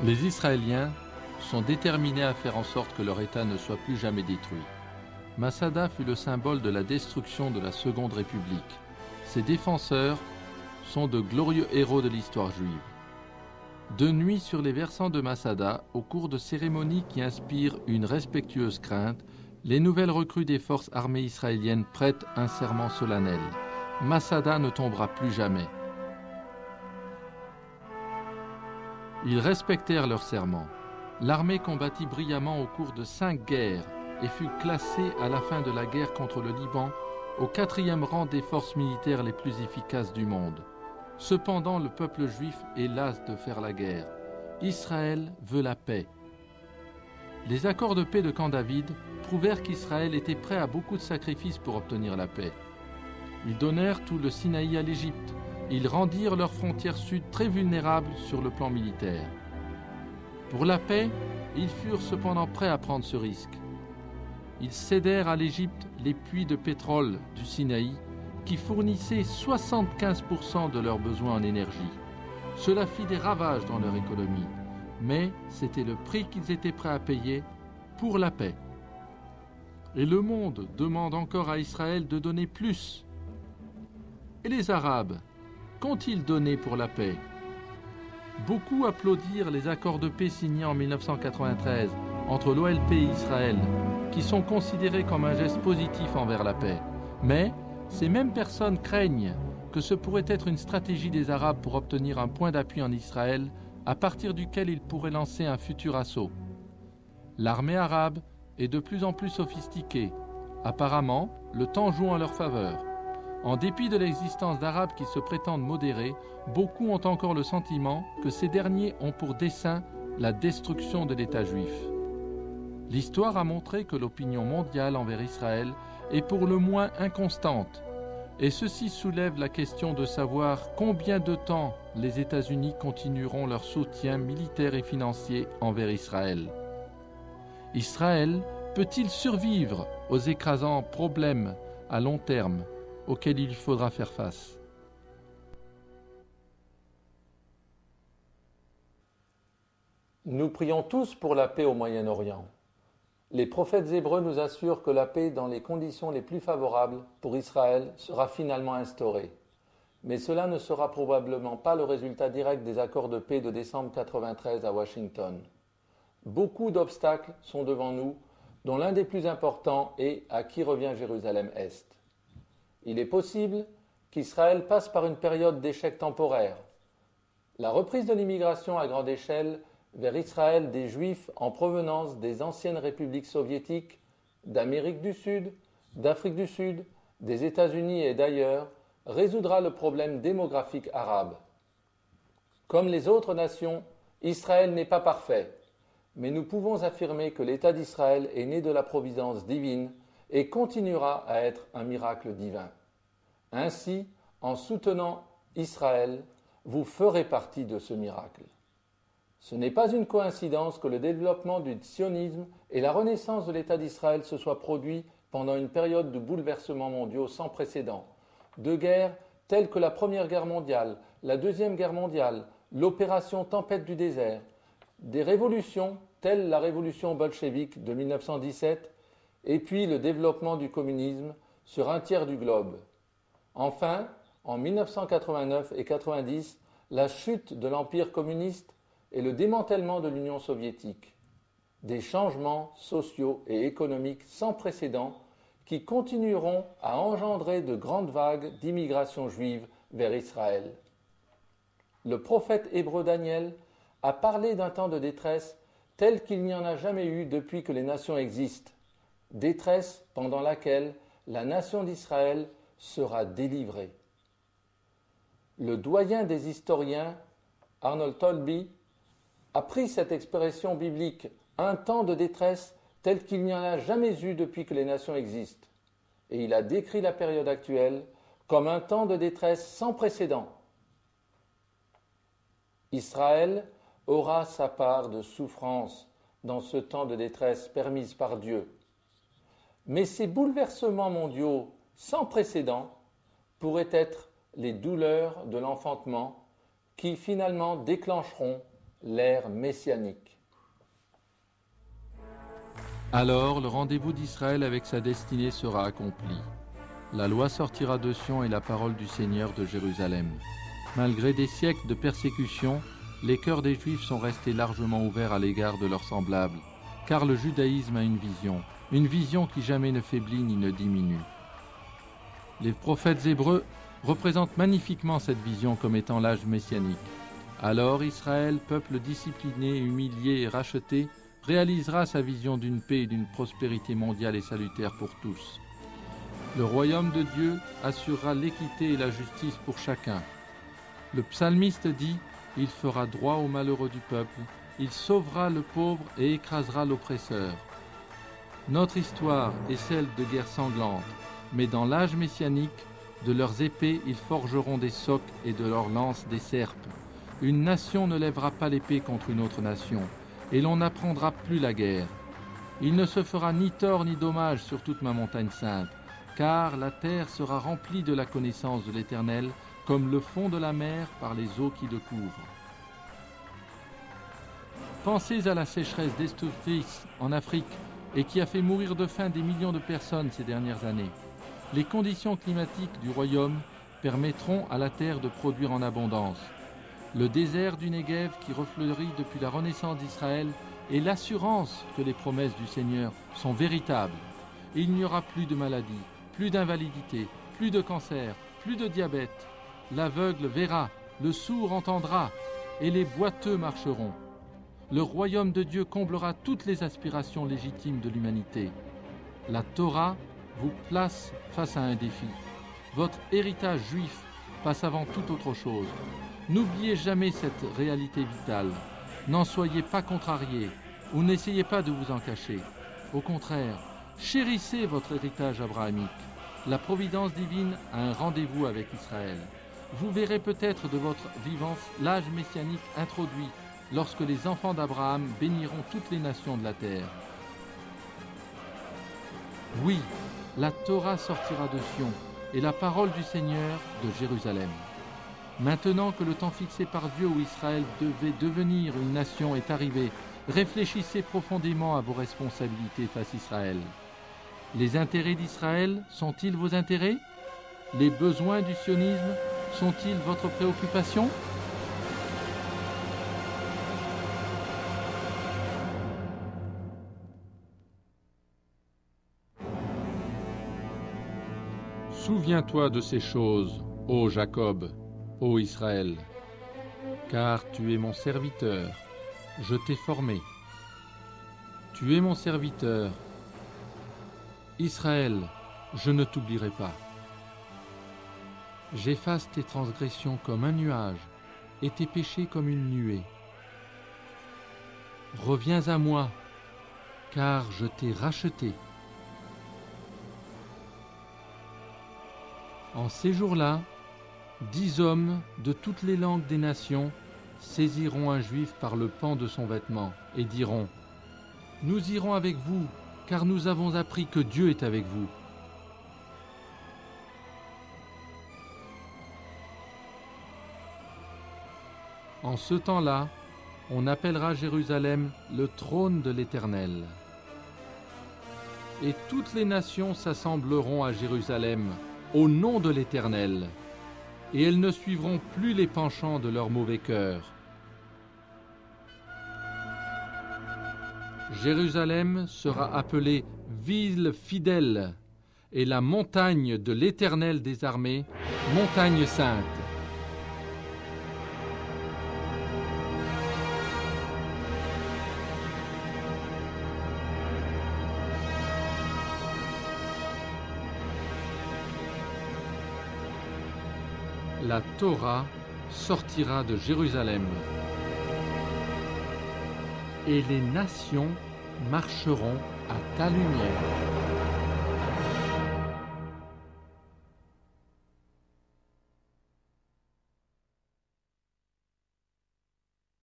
Les Israéliens sont déterminés à faire en sorte que leur État ne soit plus jamais détruit. Masada fut le symbole de la destruction de la Seconde République. Ses défenseurs sont de glorieux héros de l'histoire juive. De nuit sur les versants de Masada, au cours de cérémonies qui inspirent une respectueuse crainte, les nouvelles recrues des forces armées israéliennes prêtent un serment solennel. Masada ne tombera plus jamais. Ils respectèrent leur serment. L'armée combattit brillamment au cours de 5 guerres et fut classée à la fin de la guerre contre le Liban au 4e rang des forces militaires les plus efficaces du monde. Cependant, le peuple juif est las de faire la guerre. Israël veut la paix. Les accords de paix de Camp David prouvèrent qu'Israël était prêt à beaucoup de sacrifices pour obtenir la paix. Ils donnèrent tout le Sinaï à l'Égypte. Ils rendirent leurs frontières sud très vulnérables sur le plan militaire. Pour la paix, ils furent cependant prêts à prendre ce risque. Ils cédèrent à l'Égypte les puits de pétrole du Sinaï qui fournissaient 75% de leurs besoins en énergie. Cela fit des ravages dans leur économie, mais c'était le prix qu'ils étaient prêts à payer pour la paix. Et le monde demande encore à Israël de donner plus. Et les Arabes, qu'ont-ils donné pour la paix? Beaucoup applaudirent les accords de paix signés en 1993 entre l'OLP et Israël, qui sont considérés comme un geste positif envers la paix. Mais ces mêmes personnes craignent que ce pourrait être une stratégie des Arabes pour obtenir un point d'appui en Israël, à partir duquel ils pourraient lancer un futur assaut. L'armée arabe est de plus en plus sophistiquée. Apparemment, le temps joue en leur faveur. En dépit de l'existence d'Arabes qui se prétendent modérés, beaucoup ont encore le sentiment que ces derniers ont pour dessein la destruction de l'État juif. L'histoire a montré que l'opinion mondiale envers Israël est pour le moins inconstante, et ceci soulève la question de savoir combien de temps les États-Unis continueront leur soutien militaire et financier envers Israël. Israël peut-il survivre aux écrasants problèmes à long terme auxquels il faudra faire face? Nous prions tous pour la paix au Moyen-Orient. Les prophètes hébreux nous assurent que la paix dans les conditions les plus favorables pour Israël sera finalement instaurée. Mais cela ne sera probablement pas le résultat direct des accords de paix de décembre 1993 à Washington. Beaucoup d'obstacles sont devant nous, dont l'un des plus importants est à qui revient Jérusalem-Est. Il est possible qu'Israël passe par une période d'échec temporaire. La reprise de l'immigration à grande échelle vers Israël des Juifs en provenance des anciennes républiques soviétiques, d'Amérique du Sud, d'Afrique du Sud, des États-Unis et d'ailleurs résoudra le problème démographique arabe. Comme les autres nations, Israël n'est pas parfait, mais nous pouvons affirmer que l'État d'Israël est né de la providence divine et continuera à être un miracle divin. Ainsi, en soutenant Israël, vous ferez partie de ce miracle. Ce n'est pas une coïncidence que le développement du sionisme et la renaissance de l'État d'Israël se soient produits pendant une période de bouleversements mondiaux sans précédent, de guerres telles que la Première Guerre mondiale, la Deuxième Guerre mondiale, l'opération Tempête du désert, des révolutions telles la révolution bolchevique de 1917 et puis le développement du communisme sur un tiers du globe. Enfin, en 1989 et 1990, la chute de l'Empire communiste et le démantèlement de l'Union soviétique. Des changements sociaux et économiques sans précédent qui continueront à engendrer de grandes vagues d'immigration juive vers Israël. Le prophète hébreu Daniel a parlé d'un temps de détresse tel qu'il n'y en a jamais eu depuis que les nations existent, détresse pendant laquelle la nation d'Israël sera délivrée. Le doyen des historiens, Arnold Toynbee, a pris cette expression biblique, un temps de détresse tel qu'il n'y en a jamais eu depuis que les nations existent, et il a décrit la période actuelle comme un temps de détresse sans précédent. Israël aura sa part de souffrance dans ce temps de détresse permise par Dieu. Mais ces bouleversements mondiaux sans précédent pourraient être les douleurs de l'enfantement qui finalement déclencheront l'ère messianique. Alors le rendez-vous d'Israël avec sa destinée sera accompli. La loi sortira de Sion et la parole du Seigneur de Jérusalem. Malgré des siècles de persécution, les cœurs des Juifs sont restés largement ouverts à l'égard de leurs semblables, car le judaïsme a une vision qui jamais ne faiblit ni ne diminue. Les prophètes hébreux représentent magnifiquement cette vision comme étant l'âge messianique. Alors Israël, peuple discipliné, humilié et racheté, réalisera sa vision d'une paix et d'une prospérité mondiale et salutaire pour tous. Le royaume de Dieu assurera l'équité et la justice pour chacun. Le psalmiste dit « Il fera droit aux malheureux du peuple, il sauvera le pauvre et écrasera l'oppresseur ». Notre histoire est celle de guerres sanglantes, mais dans l'âge messianique, de leurs épées ils forgeront des socs et de leurs lances des serpes. Une nation ne lèvera pas l'épée contre une autre nation, et l'on n'apprendra plus la guerre. Il ne se fera ni tort ni dommage sur toute ma montagne sainte, car la terre sera remplie de la connaissance de l'Éternel, comme le fond de la mer par les eaux qui le couvrent. Pensez à la sécheresse destructrice en Afrique et qui a fait mourir de faim des millions de personnes ces dernières années. Les conditions climatiques du royaume permettront à la terre de produire en abondance. Le désert du Negev qui refleurit depuis la renaissance d'Israël est l'assurance que les promesses du Seigneur sont véritables. Et il n'y aura plus de maladies, plus d'invalidité, plus de cancer, plus de diabète. L'aveugle verra, le sourd entendra, et les boiteux marcheront. Le royaume de Dieu comblera toutes les aspirations légitimes de l'humanité. La Torah vous place face à un défi. Votre héritage juif passe avant toute autre chose. N'oubliez jamais cette réalité vitale. N'en soyez pas contrariés ou n'essayez pas de vous en cacher. Au contraire, chérissez votre héritage abrahamique. La providence divine a un rendez-vous avec Israël. Vous verrez peut-être de votre vivance l'âge messianique introduit lorsque les enfants d'Abraham béniront toutes les nations de la terre. Oui, la Torah sortira de Sion et la parole du Seigneur de Jérusalem. Maintenant que le temps fixé par Dieu où Israël devait devenir une nation est arrivé, réfléchissez profondément à vos responsabilités face à Israël. Les intérêts d'Israël sont-ils vos intérêts? Les besoins du sionisme sont-ils votre préoccupation? Souviens-toi de ces choses, ô Jacob, ô Israël, car tu es mon serviteur, je t'ai formé. Tu es mon serviteur. Israël, je ne t'oublierai pas. J'efface tes transgressions comme un nuage et tes péchés comme une nuée. Reviens à moi, car je t'ai racheté. En ces jours-là, 10 hommes de toutes les langues des nations saisiront un juif par le pan de son vêtement et diront « Nous irons avec vous, car nous avons appris que Dieu est avec vous. » En ce temps-là, on appellera Jérusalem le trône de l'Éternel. Et toutes les nations s'assembleront à Jérusalem au nom de l'Éternel, et elles ne suivront plus les penchants de leur mauvais cœur. Jérusalem sera appelée ville fidèle, et la montagne de l'Éternel des armées, montagne sainte. La Torah sortira de Jérusalem, et les nations marcheront à ta lumière.